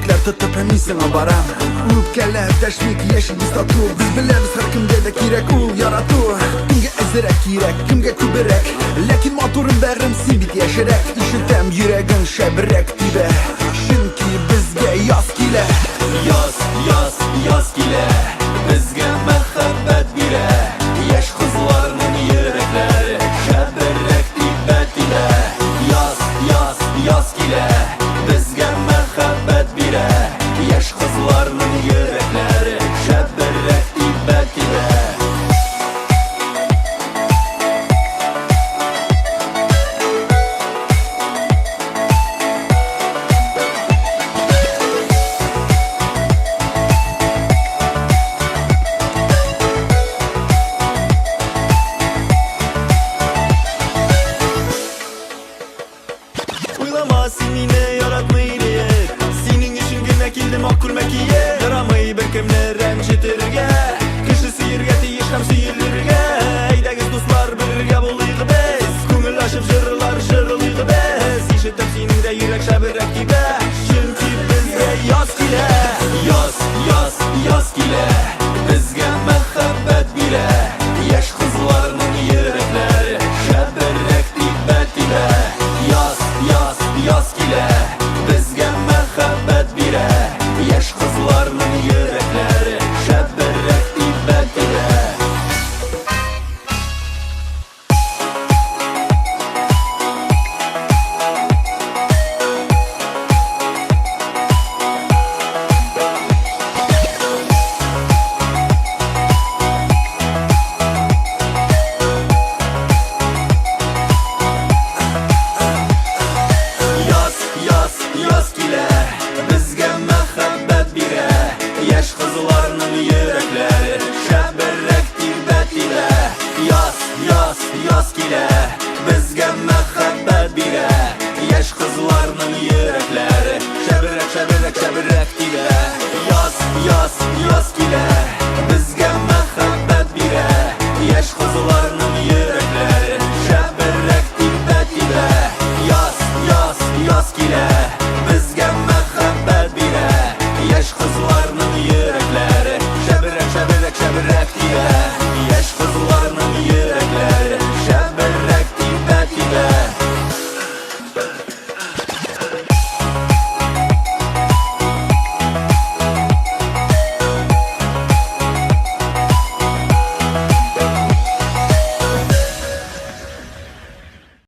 yürekler tutup eminsin baram. Ülkeler teşvik yeşil biz tatu. Biz bilemiz her kimde de kirek ul yaratu. Kimge ezerek kirek, kimge küberek. Lakin motorun berim simit yeşerek. İşitem yüreğin şebrek dibe. Çünkü bizge yaz kile. Yaz, yaz, yaz kile. Bizge mehabbet bire. Yaş kızlarının yürekleri şeberek dibet ile. Yaz, yaz, yaz kile. Bizge mehabbet bire. Yaş kızlarının yürekleri şeberek dibet ile. Uylama senine yaratmayı. Senin için güne kildim ak kurmekiye. Yaramayı bir kimle remşetirge. Kışı seyirge tiyiş hem seyirlirge. Eydəgiz dostlar birge boluydu biz. Kungullaşıp jırlar jırlıydı biz. İşittim senin de yürek şebirek gibi. Çünkü bizge yaz kile. Yaz, yaz, yaz kile. Bizge mehabbet bile. Yaş kızlarının yürekleri şeberek dibet ile. Yaz, yaz, yaz kile. Bizge mehabbet bire. Yaş kızlarının yürekleri şeberek dibet ile. Yaz, yaz, yaz kile. Bizge mehabbet bire. Yaş kızlarının yürekleri şeberek dibet ile. Yaz, yaz, yaz kile. Bizge mehabbet bire. Yaş kızlarının yürekleri şeberek şeberek şeberek